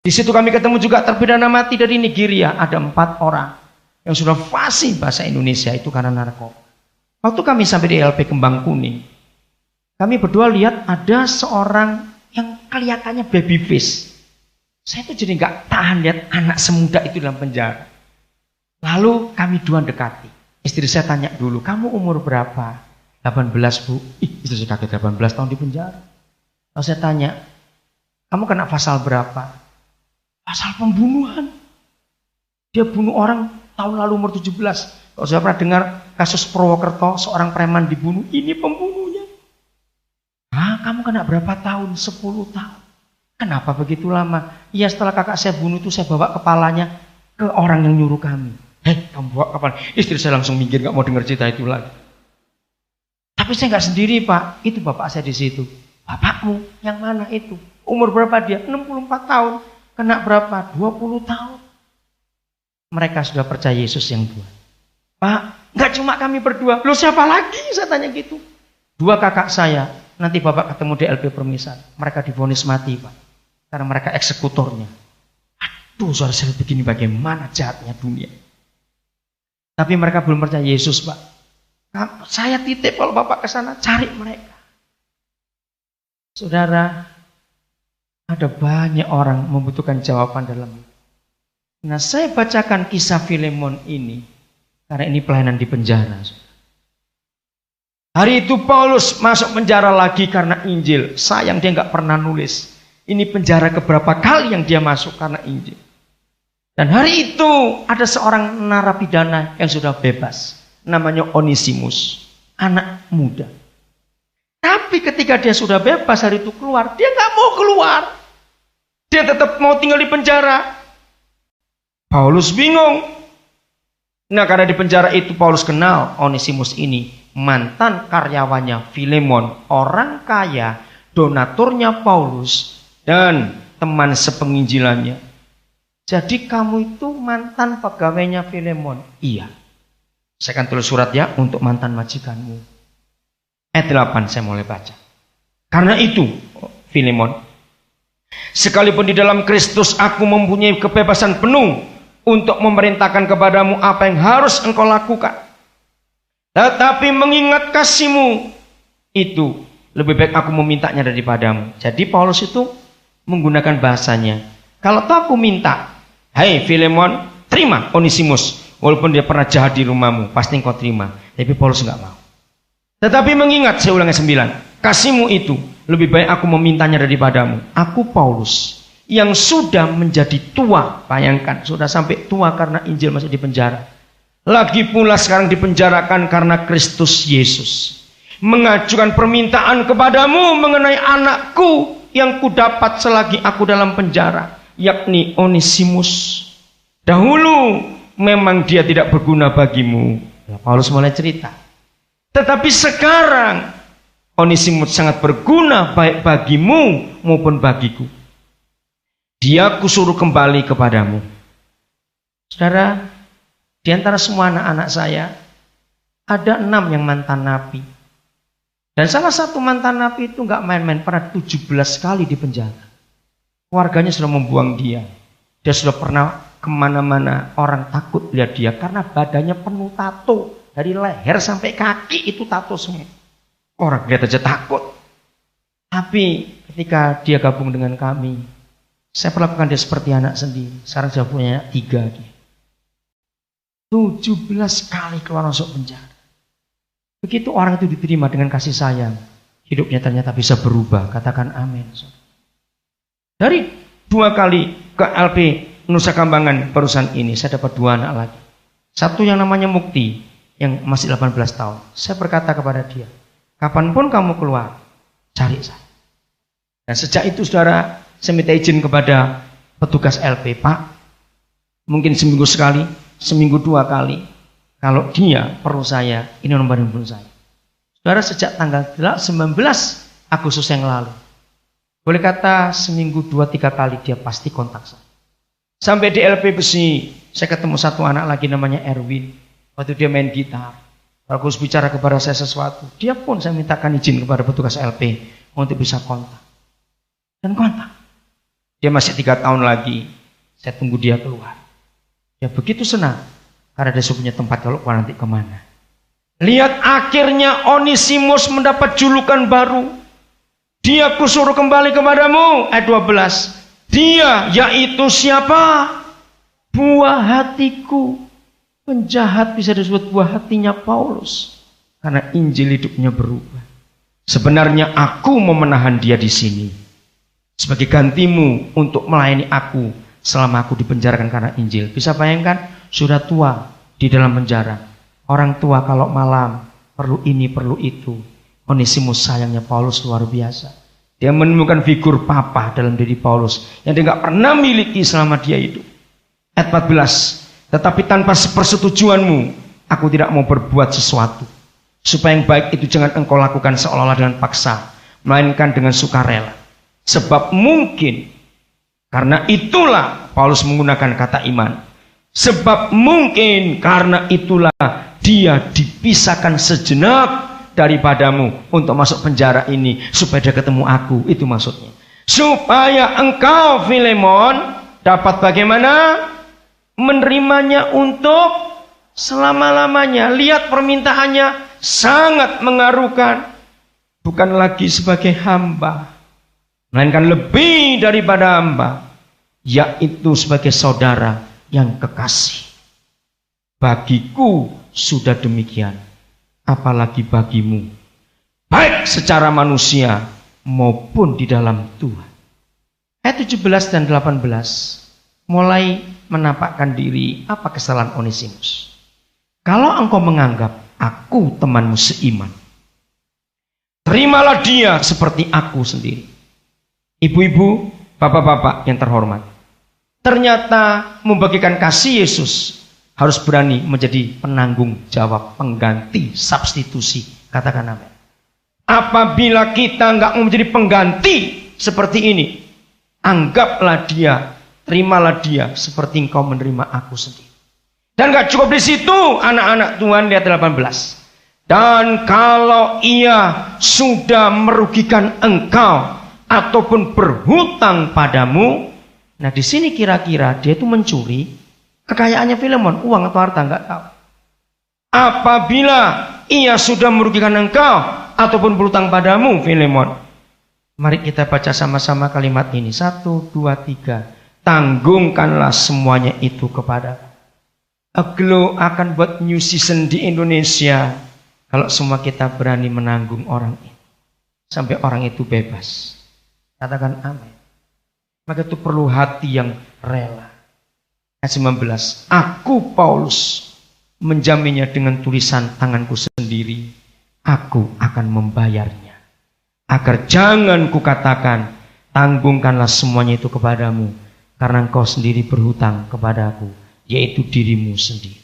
Di situ kami ketemu juga terpidana mati dari Nigeria. Ada 4 orang yang sudah fasih bahasa Indonesia itu karena narkoba. Waktu kami sampai di LP Kembang Kuning, kami berdua lihat ada seorang yang kelihatannya baby face. Saya tuh jadi nggak tahan lihat anak semuda itu dalam penjara. Lalu kami dua dekati. Istri saya tanya dulu, kamu umur berapa? 18 bu. Istri saya kaget, 18 tahun di penjara. Lalu saya tanya, kamu kena pasal berapa? Pasal pembunuhan. Dia bunuh orang tahun lalu umur 17. Kalau saya pernah dengar kasus Purwokerto, seorang preman dibunuh, ini pembunuhnya. Kamu kena berapa tahun? 10 tahun. Kenapa begitu lama? Iya, setelah kakak saya bunuh itu saya bawa kepalanya ke orang yang nyuruh kami. Kamu bawa kepala? Istri saya langsung minggir, gak mau dengar cerita itu lagi. Tapi saya gak sendiri pak, itu bapak saya di situ. Bapakmu yang mana itu? Umur berapa dia? 64 tahun. Kena berapa? 20 tahun. Mereka sudah percaya Yesus yang dua. Pak, gak cuma kami berdua. Loh siapa lagi? Saya tanya gitu. 2 kakak saya. Nanti bapak ketemu di LP Permisan. Mereka divonis mati pak. Karena mereka eksekutornya. Aduh saudara saya begini bagaimana jahatnya dunia. Tapi mereka belum percaya Yesus pak. Saya titip kalau bapak ke sana cari mereka. Saudara, ada banyak orang membutuhkan jawaban dalam hidup. Nah saya bacakan kisah Filemon ini. Karena ini pelayanan di penjara. Hari itu Paulus masuk penjara lagi karena Injil. Sayang dia nggak pernah nulis. Ini penjara keberapa kali yang dia masuk karena Injil. Dan hari itu ada seorang narapidana yang sudah bebas. Namanya Onesimus. Anak muda. Tapi ketika dia sudah bebas hari itu keluar. Dia nggak mau keluar. Dia tetap mau tinggal di penjara. Paulus bingung. Nah karena di penjara itu Paulus kenal Onesimus ini. Mantan karyawannya Filemon, orang kaya, donaturnya Paulus, dan teman sepenginjilannya. Jadi kamu itu mantan pegawainya Filemon? Iya. Saya akan tulis surat ya untuk mantan majikanmu. Ayat 8 saya mulai baca. Karena itu, Filemon, sekalipun di dalam Kristus aku mempunyai kebebasan penuh untuk memerintahkan kepadamu apa yang harus engkau lakukan. Tetapi mengingat kasihmu itu lebih baik aku memintanya daripadamu. Jadi Paulus itu menggunakan bahasanya. Kalau aku minta, hai Filemon, terima Onesimus. Walaupun dia pernah jahat di rumahmu, pasti engkau terima. Tapi Paulus enggak mau. Tetapi mengingat, saya ulangi 9. Kasihmu itu lebih baik aku memintanya daripadamu. Aku Paulus yang sudah menjadi tua. Bayangkan, sudah sampai tua karena Injil masih di penjara. Lagi pula sekarang dipenjarakan karena Kristus Yesus. Mengajukan permintaan kepadamu mengenai anakku yang kudapat selagi aku dalam penjara. Yakni Onesimus. Dahulu memang dia tidak berguna bagimu. Paulus mulai cerita. Tetapi sekarang Onesimus sangat berguna baik bagimu maupun bagiku. Dia kusuruh kembali kepadamu. Saudara, di antara semua anak-anak saya, ada 6 yang mantan napi. Dan salah satu mantan napi itu nggak main-main, pernah 17 kali di penjara. Keluarganya sudah membuang dia. Dia sudah pernah kemana-mana, orang takut lihat dia karena badannya penuh tato. Dari leher sampai kaki itu tato semua. Orang lihat aja takut. Tapi ketika dia gabung dengan kami, saya perlakukan dia seperti anak sendiri. Sekarang saya punya 3 dia. 17 kali keluar masuk penjara. Begitu orang itu diterima dengan kasih sayang, hidupnya ternyata bisa berubah. Katakan amin. Dari 2 kali ke LP Nusa Kambangan perusahaan ini, saya dapat 2 anak lagi. Satu yang namanya Mukti, yang masih 18 tahun. Saya berkata kepada dia, kapanpun kamu keluar, cari saya. Dan sejak itu saudara, saya minta izin kepada petugas LP, Pak, mungkin seminggu sekali, seminggu 2 kali. Kalau dia perlu saya, ini nomor handphone saya. Saudara, sejak tanggal 19 Agustus yang lalu, boleh kata seminggu 2-3 kali dia pasti kontak saya. Sampai di LP Besi, saya ketemu satu anak lagi namanya Erwin. Waktu dia main gitar, bagus bicara kepada saya sesuatu. Dia pun saya mintakan izin kepada petugas LP untuk bisa kontak. Dan kontak. Dia masih 3 tahun lagi. Saya tunggu dia keluar. Dia begitu senang. Karena dia punya tempat kalau keluar nanti kemana. Lihat akhirnya Onesimus mendapat julukan baru. Dia kusuruh kembali kepadamu. Ayat 12. Dia yaitu siapa? Buah hatiku. Penjahat bisa disebut buah hatinya Paulus. Karena Injil hidupnya berubah. Sebenarnya aku mau menahan dia di sini. Sebagai gantimu untuk melayani aku selama aku dipenjarakan karena Injil. Bisa bayangkan? Sudah tua di dalam penjara. Orang tua kalau malam perlu ini, perlu itu. Onesimus sayangnya Paulus luar biasa. Dia menemukan figur papa dalam diri Paulus yang dia nggak pernah miliki selama dia hidup. Ayat 14. Tetapi tanpa persetujuanmu, aku tidak mau berbuat sesuatu. Supaya yang baik itu jangan engkau lakukan seolah-olah dengan paksa, melainkan dengan sukarela. Sebab mungkin, karena itulah Paulus menggunakan kata iman. Sebab mungkin karena itulah dia dipisahkan sejenak daripadamu untuk masuk penjara ini supaya dia ketemu aku. Itu maksudnya. Supaya engkau Filemon dapat bagaimana? Menerimanya untuk selama-lamanya. Lihat permintaannya sangat mengharukan. Bukan lagi sebagai hamba, melainkan lebih daripada hamba, yaitu sebagai saudara yang kekasih. Bagiku sudah demikian, apalagi bagimu, baik secara manusia maupun di dalam Tuhan. Ayat 17 dan 18 mulai menampakkan diri apa kesalahan Onesimus. Kalau engkau menganggap aku temanmu seiman, terimalah dia seperti aku sendiri. Ibu-ibu, bapak-bapak yang terhormat, ternyata membagikan kasih Yesus harus berani menjadi penanggung jawab, pengganti, substitusi. Katakan amin. Apabila kita nggak mau menjadi pengganti seperti ini, anggaplah dia, terimalah dia seperti engkau menerima aku sendiri. Dan nggak cukup di situ, anak-anak Tuhan, lihat 18. Dan kalau ia sudah merugikan engkau ataupun berhutang padamu, nah di sini kira-kira dia itu mencuri kekayaannya Filemon, uang atau harta, nggak tahu. Apabila ia sudah merugikan engkau ataupun berhutang padamu Filemon, mari kita baca sama-sama kalimat ini. 1, 2, 3. Tanggungkanlah semuanya itu kepada. Aglo akan buat new season di Indonesia kalau semua kita berani menanggung orang ini sampai orang itu bebas. Katakan amin. Maka itu perlu hati yang rela. Ayat 19. Aku Paulus menjaminnya dengan tulisan tanganku sendiri. Aku akan membayarnya. Agar jangan kukatakan, tanggungkanlah semuanya itu kepadamu, karena engkau sendiri berhutang kepadaku, yaitu dirimu sendiri.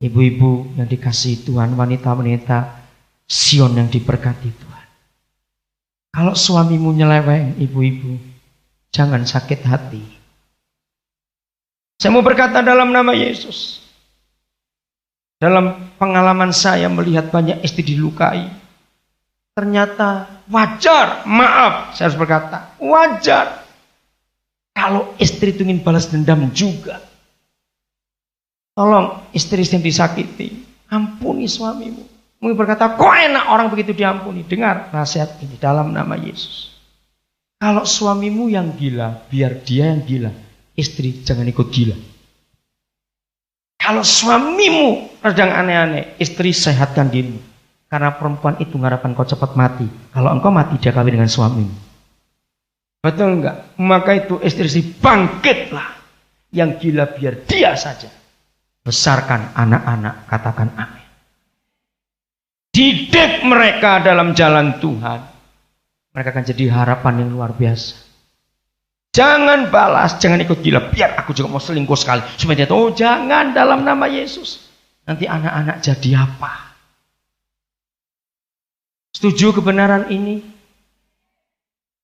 Ibu-ibu yang dikasihi Tuhan, wanita-wanita Sion yang diberkati Tuhan. Kalau suamimu nyeleweng, ibu-ibu, jangan sakit hati. Saya mau berkata dalam nama Yesus. Dalam pengalaman saya melihat banyak istri dilukai. Ternyata wajar, maaf saya harus berkata, wajar. Kalau istri itu ingin balas dendam juga. Tolong istri yang disakiti, ampuni suamimu. Mungkin berkata, kok enak orang begitu diampuni. Dengar nasihat ini dalam nama Yesus. Kalau suamimu yang gila, biar dia yang gila. Istri jangan ikut gila. Kalau suamimu sedang aneh-aneh, istri sehatkan dirimu. Karena perempuan itu mengharapkan kau cepat mati. Kalau engkau mati, dia kawin dengan suamimu. Betul enggak? Maka itu istri bangkitlah. Yang gila biar dia saja. Besarkan anak-anak, katakan amin. Didik mereka dalam jalan Tuhan. Mereka akan jadi harapan yang luar biasa. Jangan balas, jangan ikut gila. Biar aku juga mau selingkuh sekali. Supaya dia tahu, jangan dalam nama Yesus. Nanti anak-anak jadi apa? Setuju kebenaran ini?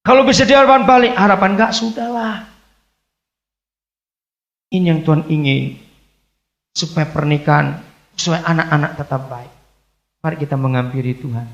Kalau bisa diharapan balik, harapan enggak, sudahlah. Ini yang Tuhan ingin. Supaya pernikahan, supaya anak-anak tetap baik. Mari kita menghampiri Tuhan.